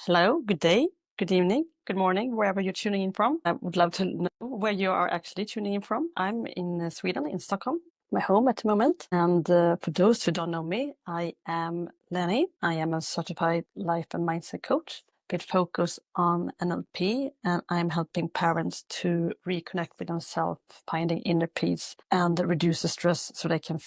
Hello, good day, good evening, good morning, wherever you're tuning in from. I would love to know where you are actually tuning in from. I'm in Sweden, in Stockholm, my home at the moment. And for those who don't know me, I am Leny. I am a certified life and mindset coach with focus on NLP, and I'm helping parents to reconnect with themselves, finding inner peace, and reduce the stress so they can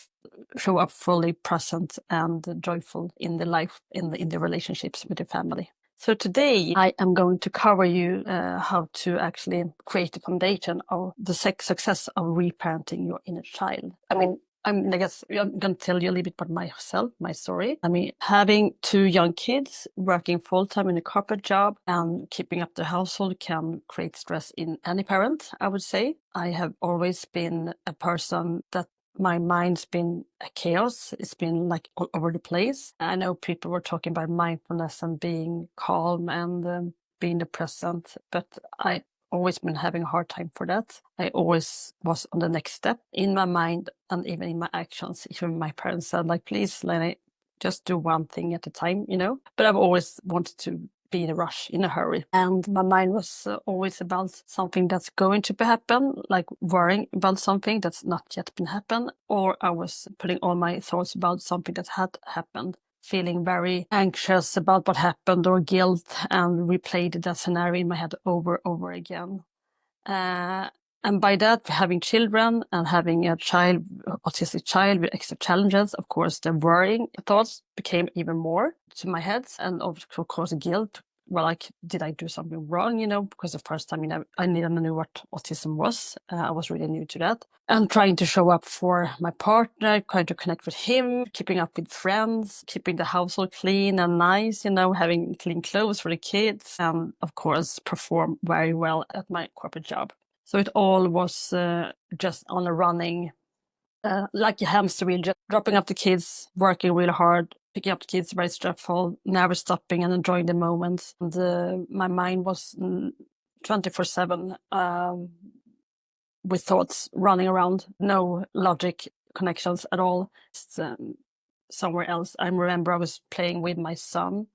show up fully present and joyful in their life, in the relationships with their family. So today I am going to cover you how to actually create a foundation of the success of reparenting your inner child. I guess I'm going to tell you a little bit about myself, my story. Having two young kids, working full-time in a corporate job and keeping up the household can create stress in any parent, I would say. I have always been a person that my mind's been a chaos. It's been like all over the place. I know people were talking about mindfulness and being calm and being the present, but I always been having a hard time for that. I always was on the next step in my mind and even in my actions. Even my parents said, like, please, Leny, just do one thing at a time, But I've always wanted to be in a rush, in a hurry. And my mind was always about something that's going to happen, like worrying about something that's not yet been happened, or I was putting all my thoughts about something that had happened, feeling very anxious about what happened or guilt, and replayed that scenario in my head over and over again. And by that, having children and having a autistic child with extra challenges, of course, the worrying thoughts became even more to my head, and of course, guilt. Well, like, did I do something wrong? Because the first time, I didn't know what autism was. I was really new to that, and trying to show up for my partner, trying to connect with him, keeping up with friends, keeping the household clean and nice, having clean clothes for the kids, and of course, perform very well at my corporate job. So it all was just on a running, like a hamster wheel, just dropping up the kids, working really hard, picking up the kids, very stressful, never stopping and enjoying the moments. And my mind was 24/7 with thoughts running around, no logic connections at all. Just, somewhere else. I remember I was playing with my son,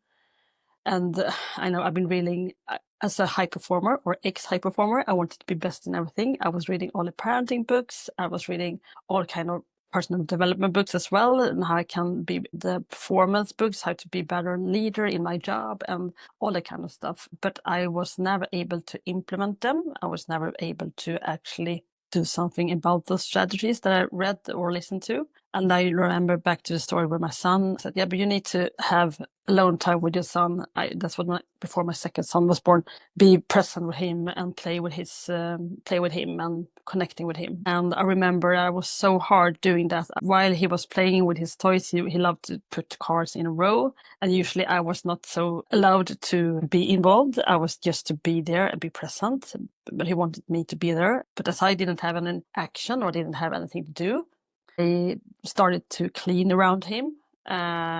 and I know I've been reading as a high performer or ex-high performer. I wanted to be best in everything. I was reading all the parenting books. I was reading all kind of personal development books as well, and how I can be the performance books, how to be better leader in my job, and all that kind of stuff. But I was never able to implement them. I was never able to actually do something about those strategies that I read or listened to. And I remember back to the story where my son said, yeah, but you need to have alone time with your son. That's what before my second son was born, be present with him and play with him and connecting with him. And I remember I was so hard doing that. While he was playing with his toys, he loved to put cards in a row. And usually I was not so allowed to be involved. I was just to be there and be present. But he wanted me to be there. But as I didn't have any action or didn't have anything to do, I started to clean around him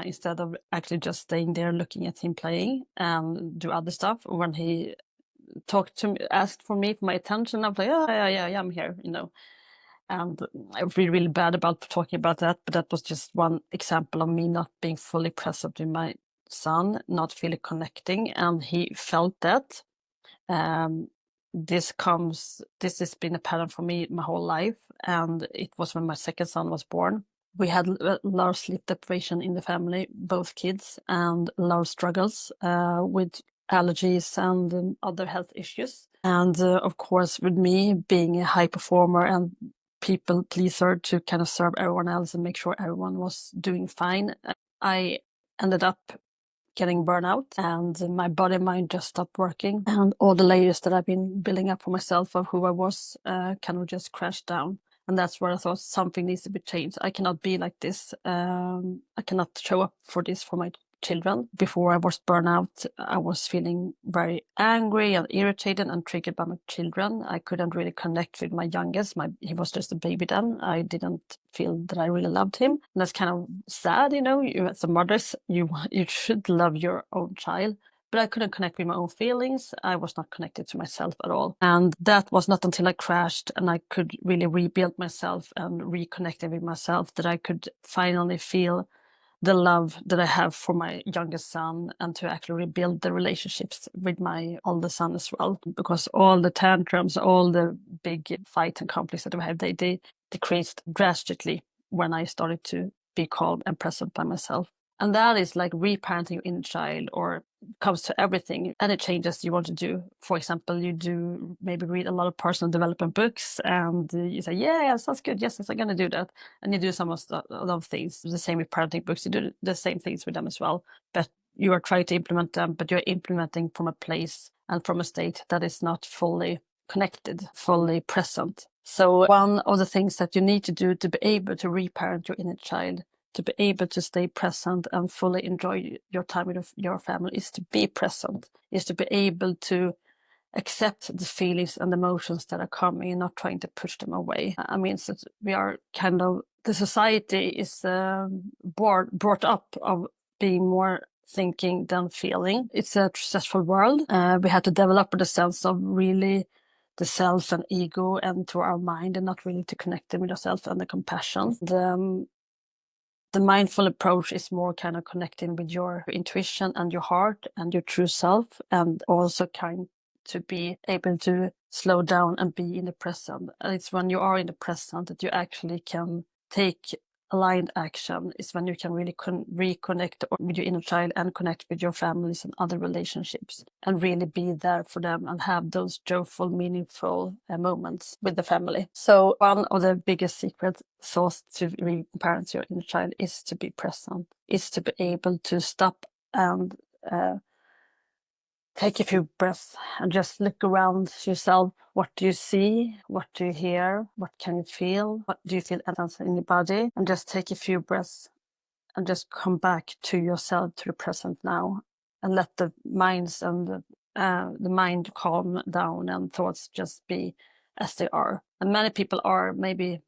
instead of actually just staying there looking at him playing and do other stuff. When he talked to me, asked for my attention, I was like, oh, yeah, I'm here, And I feel really bad about talking about that, but that was just one example of me not being fully present with my son, not fully connecting, and he felt that. This has been a pattern for me my whole life, and it was when my second son was born. We had a lot of sleep deprivation in the family, both kids, and a lot of struggles with allergies and other health issues. And of course, with me being a high performer and people pleaser to kind of serve everyone else and make sure everyone was doing fine, I ended up getting burnout, and my body and mind just stopped working, and all the layers that I've been building up for myself of who I was kind of just crashed down. And that's where I thought something needs to be changed. I cannot be like this. I cannot show up for this for my children. Before I was burnout, I was feeling very angry and irritated and triggered by my children. I couldn't really connect with my youngest. He was just a baby then. I didn't feel that I really loved him. And that's kind of sad, You as a mother, you should love your own child. But I couldn't connect with my own feelings. I was not connected to myself at all. And that was not until I crashed and I could really rebuild myself and reconnect with myself that I could finally feel the love that I have for my youngest son, and to actually rebuild the relationships with my older son as well. Because all the tantrums, all the big fight and conflicts that we have, they decreased drastically when I started to be calm and present by myself. And that is like reparenting your inner child, or comes to everything, any changes you want to do. For example, you do maybe read a lot of personal development books, and you say, yeah, sounds good. Yes, I'm going to do that. And you do a lot of things. The same with parenting books. You do the same things with them as well. But you are trying to implement them, but you're implementing from a place and from a state that is not fully connected, fully present. So one of the things that you need to do to be able to reparent your inner child, to be able to stay present and fully enjoy your time with your family, is to be present, is to be able to accept the feelings and emotions that are coming and not trying to push them away. I mean, so we are kind of, the society is brought up of being more thinking than feeling. It's a stressful world. We have to develop the sense of really the self and ego and to our mind, and not really to connect them with yourself and the compassion. The mindful approach is more kind of connecting with your intuition and your heart and your true self, and also kind to be able to slow down and be in the present. And it's when you are in the present that you actually can take aligned action. Is when you can really reconnect with your inner child and connect with your families and other relationships, and really be there for them and have those joyful, meaningful moments with the family. So one of the biggest secret sauce to reparent your inner child is to be present, is to be able to stop and take a few breaths and just look around yourself. What do you see? What do you hear? What can you feel? What do you feel in your body? And just take a few breaths and just come back to yourself, to the present now, and let the minds and the mind calm down and thoughts just be as they are. And many people are maybe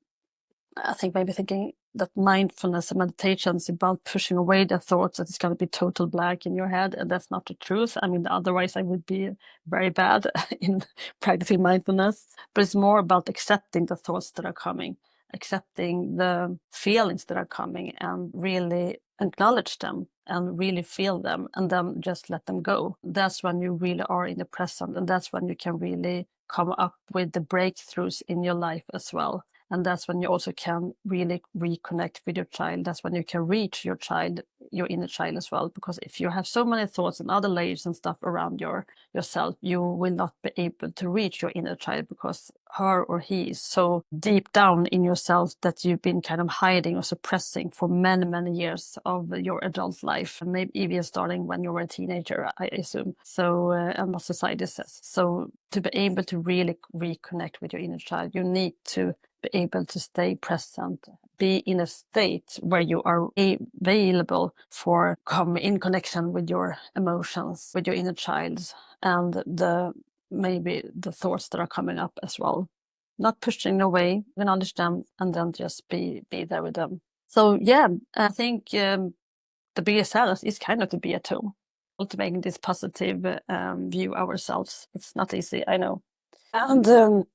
thinking that mindfulness and meditation is about pushing away the thoughts, that it's going to be total black in your head, and that's not the truth. I mean, otherwise I would be very bad in practicing mindfulness. But it's more about accepting the thoughts that are coming, accepting the feelings that are coming, and really acknowledge them and really feel them, and then just let them go. That's when you really are in the present, and that's when you can really come up with the breakthroughs in your life as well. And that's when you also can really reconnect with your child. That's when you can reach your child, your inner child as well. Because if you have so many thoughts and other layers and stuff around yourself, you will not be able to reach your inner child, because her or he is so deep down in yourself that you've been kind of hiding or suppressing for many, many years of your adult life. And maybe even starting when you were a teenager, I assume. So, and what society says. So to be able to really reconnect with your inner child, you need to be able to stay present, be in a state where you are available for come in connection with your emotions, with your inner child, and maybe the thoughts that are coming up as well. Not pushing away, acknowledge them, and then just be there with them. So yeah, I think the biggest challenge is kind of to be at home, cultivating this positive view ourselves. It's not easy, I know. And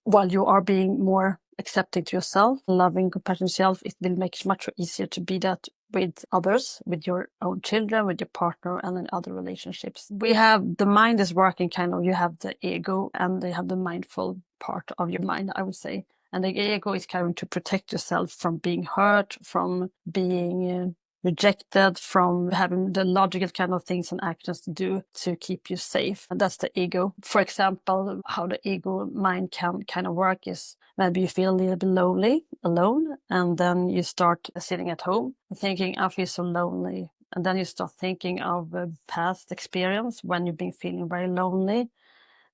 while you are being more accepting to yourself, loving, compassion to yourself, it will make it much easier to be that with others, with your own children, with your partner, and in other relationships. We have, the mind is working kind of, you have the ego and they have the mindful part of your mind, I would say. And the ego is kind of to protect yourself from being hurt, from being rejected, from having the logical kind of things and actions to do to keep you safe. And that's the ego. For example, how the ego mind can kind of work is maybe you feel a little bit lonely, alone, and then you start sitting at home thinking, I feel so lonely. And then you start thinking of a past experience when you've been feeling very lonely.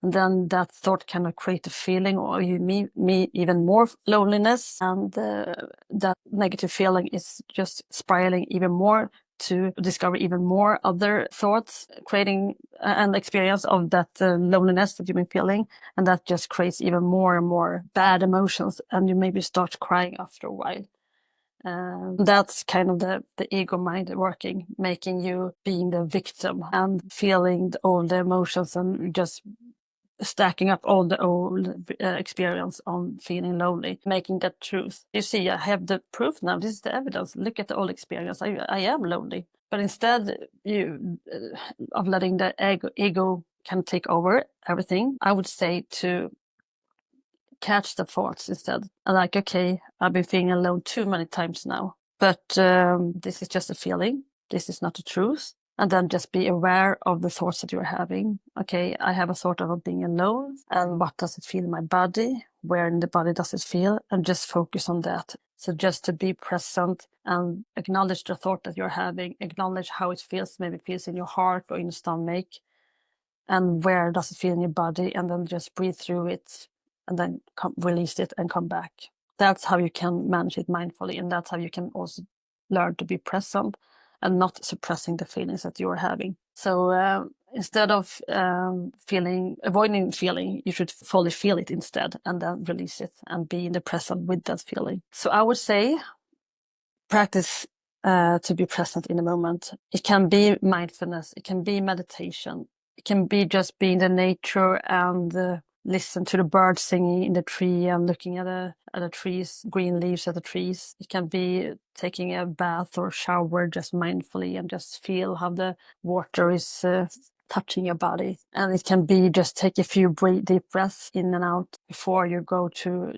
And then that thought kind of create a feeling, or you meet even more loneliness. And that negative feeling is just spiraling even more to discover even more other thoughts, creating an experience of that loneliness that you've been feeling. And that just creates even more and more bad emotions. And you maybe start crying after a while. That's kind of the ego mind working, making you being the victim and feeling all the emotions and just stacking up all the old experience on feeling lonely, making that truth. You see, I have the proof now. This is the evidence. Look at the old experience. I am lonely. But instead of letting the ego can take over everything, I would say to catch the thoughts instead. And like, okay, I've been feeling alone too many times now, but this is just a feeling. This is not the truth. And then just be aware of the thoughts that you're having. Okay, I have a thought of being alone. And what does it feel in my body? Where in the body does it feel? And just focus on that. So just to be present and acknowledge the thought that you're having, acknowledge how it feels. Maybe it feels in your heart or in your stomach. And where does it feel in your body? And then just breathe through it and then release it and come back. That's how you can manage it mindfully. And that's how you can also learn to be present and not suppressing the feelings that you're having. So instead of avoiding feeling, you should fully feel it instead and then release it and be in the present with that feeling. So I would say practice to be present in the moment. It can be mindfulness, it can be meditation, it can be just being in the nature and listen to the birds singing in the tree and looking at the trees, green leaves at the trees. It can be taking a bath or shower just mindfully and just feel how the water is touching your body. And it can be just take a few deep breaths in and out before you go to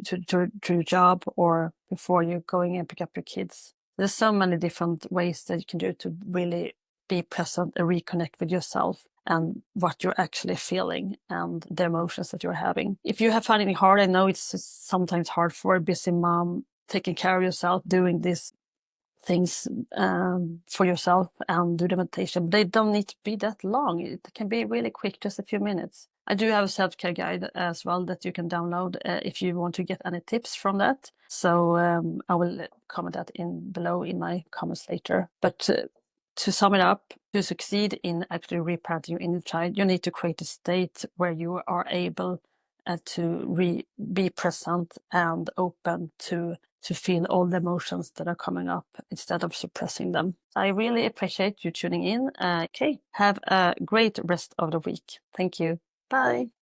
your job or before you're going and pick up your kids. There's so many different ways that you can do to really be present and reconnect with yourself and what you're actually feeling and the emotions that you're having. If you have finding it hard, I know it's sometimes hard for a busy mom taking care of yourself, doing these things for yourself and do the meditation. But they don't need to be that long. It can be really quick, just a few minutes. I do have a self-care guide as well that you can download if you want to get any tips from that. So I will comment that in below in my comments later. But to sum it up, to succeed in actually reparenting your inner child, you need to create a state where you are able to be present and open to feel all the emotions that are coming up instead of suppressing them. I really appreciate you tuning in. Okay, have a great rest of the week. Thank you. Bye.